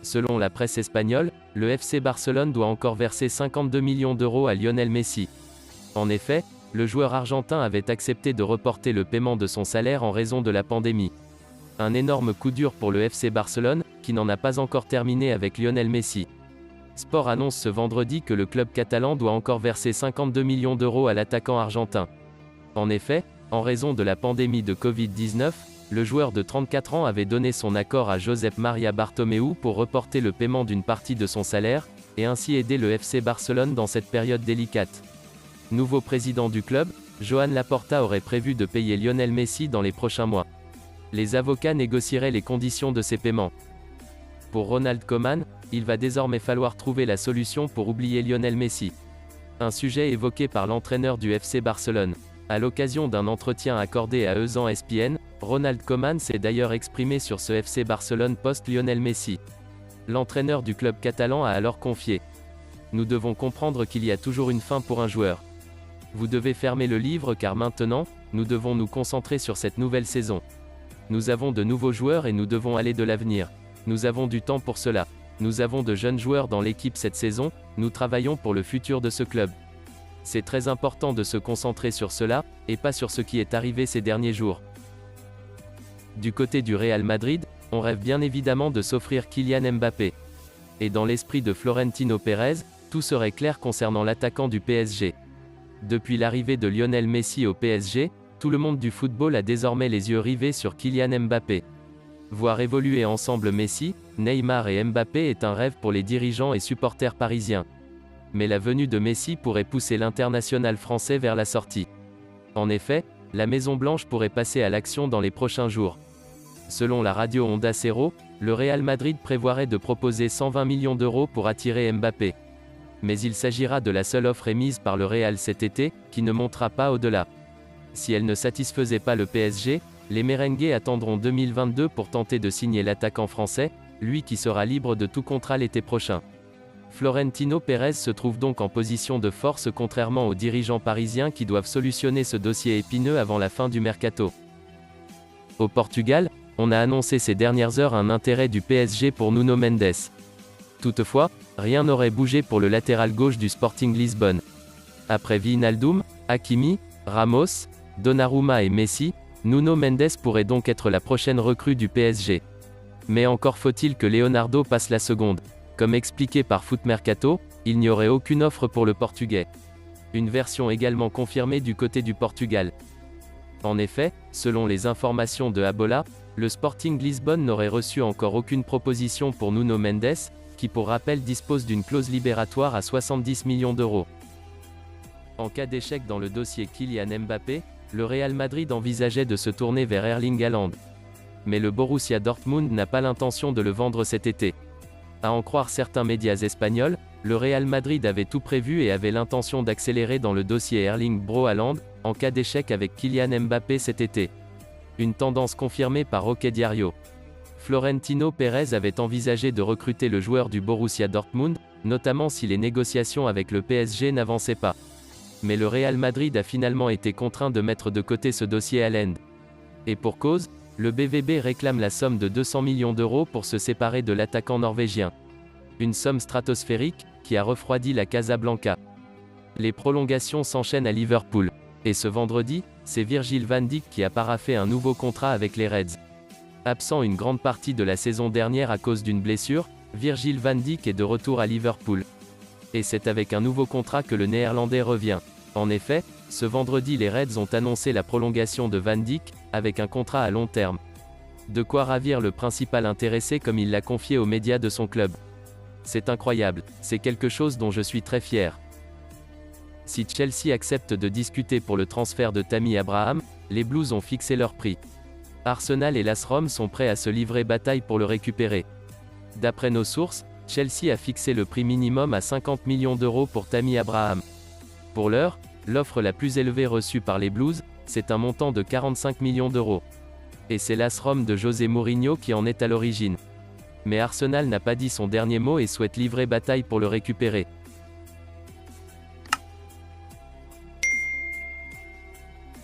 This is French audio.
Selon la presse espagnole, le FC Barcelone doit encore verser 52 millions d'euros à Lionel Messi. En effet, le joueur argentin avait accepté de reporter le paiement de son salaire en raison de la pandémie. Un énorme coup dur pour le FC Barcelone, qui n'en a pas encore terminé avec Lionel Messi. Sport annonce ce vendredi que le club catalan doit encore verser 52 millions d'euros à l'attaquant argentin. En effet, en raison de la pandémie de Covid-19, le joueur de 34 ans avait donné son accord à Josep Maria Bartomeu pour reporter le paiement d'une partie de son salaire, et ainsi aider le FC Barcelone dans cette période délicate. Nouveau président du club, Joan Laporta aurait prévu de payer Lionel Messi dans les prochains mois. Les avocats négocieraient les conditions de ces paiements. Pour Ronald Koeman, il va désormais falloir trouver la solution pour oublier Lionel Messi. Un sujet évoqué par l'entraîneur du FC Barcelone. À l'occasion d'un entretien accordé à ESPN, Ronald Koeman s'est d'ailleurs exprimé sur ce FC Barcelone post-Lionel Messi. L'entraîneur du club catalan a alors confié : « Nous devons comprendre qu'il y a toujours une fin pour un joueur. Vous devez fermer le livre car maintenant, nous devons nous concentrer sur cette nouvelle saison. Nous avons de nouveaux joueurs et nous devons aller de l'avenir. Nous avons du temps pour cela. Nous avons de jeunes joueurs dans l'équipe cette saison, nous travaillons pour le futur de ce club. C'est très important de se concentrer sur cela, et pas sur ce qui est arrivé ces derniers jours. » Du côté du Real Madrid, on rêve bien évidemment de s'offrir Kylian Mbappé. Et dans l'esprit de Florentino Pérez, tout serait clair concernant l'attaquant du PSG. Depuis l'arrivée de Lionel Messi au PSG, tout le monde du football a désormais les yeux rivés sur Kylian Mbappé. Voir évoluer ensemble Messi, Neymar et Mbappé est un rêve pour les dirigeants et supporters parisiens. Mais la venue de Messi pourrait pousser l'international français vers la sortie. En effet, la Maison-Blanche pourrait passer à l'action dans les prochains jours. Selon la radio Onda Cero, le Real Madrid prévoirait de proposer 120 millions d'euros pour attirer Mbappé. Mais il s'agira de la seule offre émise par le Real cet été, qui ne montera pas au-delà. Si elle ne satisfaisait pas le PSG, les merengues attendront 2022 pour tenter de signer l'attaquant français, lui qui sera libre de tout contrat l'été prochain. Florentino Pérez se trouve donc en position de force contrairement aux dirigeants parisiens qui doivent solutionner ce dossier épineux avant la fin du mercato. Au Portugal, on a annoncé ces dernières heures un intérêt du PSG pour Nuno Mendes. Toutefois, rien n'aurait bougé pour le latéral gauche du Sporting Lisbonne. Après Wijnaldum, Hakimi, Ramos, Donnarumma et Messi, Nuno Mendes pourrait donc être la prochaine recrue du PSG. Mais encore faut-il que Leonardo passe la seconde. Comme expliqué par Foot Mercato, il n'y aurait aucune offre pour le Portugais. Une version également confirmée du côté du Portugal. En effet, selon les informations de Abola, le Sporting Lisbonne n'aurait reçu encore aucune proposition pour Nuno Mendes, qui pour rappel dispose d'une clause libératoire à 70 millions d'euros. En cas d'échec dans le dossier Kylian Mbappé, le Real Madrid envisageait de se tourner vers Erling Haaland. Mais le Borussia Dortmund n'a pas l'intention de le vendre cet été. À en croire certains médias espagnols, le Real Madrid avait tout prévu et avait l'intention d'accélérer dans le dossier Erling Bro Haaland, en cas d'échec avec Kylian Mbappé cet été. Une tendance confirmée par Roque Diario. Florentino Pérez avait envisagé de recruter le joueur du Borussia Dortmund, notamment si les négociations avec le PSG n'avançaient pas. Mais le Real Madrid a finalement été contraint de mettre de côté ce dossier Haaland. Et pour cause, le BVB réclame la somme de 200 millions d'euros pour se séparer de l'attaquant norvégien. Une somme stratosphérique, qui a refroidi la Casablanca. Les prolongations s'enchaînent à Liverpool. Et ce vendredi, c'est Virgil van Dijk qui a paraphé un nouveau contrat avec les Reds. Absent une grande partie de la saison dernière à cause d'une blessure, Virgil van Dijk est de retour à Liverpool. Et c'est avec un nouveau contrat que le Néerlandais revient. En effet, ce vendredi les Reds ont annoncé la prolongation de Van Dijk, avec un contrat à long terme. De quoi ravir le principal intéressé comme il l'a confié aux médias de son club. C'est incroyable, c'est quelque chose dont je suis très fier. Si Chelsea accepte de discuter pour le transfert de Tammy Abraham, les Blues ont fixé leur prix. Arsenal et l'AS Rome sont prêts à se livrer bataille pour le récupérer. D'après nos sources, Chelsea a fixé le prix minimum à 50 millions d'euros pour Tammy Abraham. Pour l'heure, l'offre la plus élevée reçue par les Blues, c'est un montant de 45 millions d'euros. Et c'est l'AS Rome de José Mourinho qui en est à l'origine. Mais Arsenal n'a pas dit son dernier mot et souhaite livrer bataille pour le récupérer.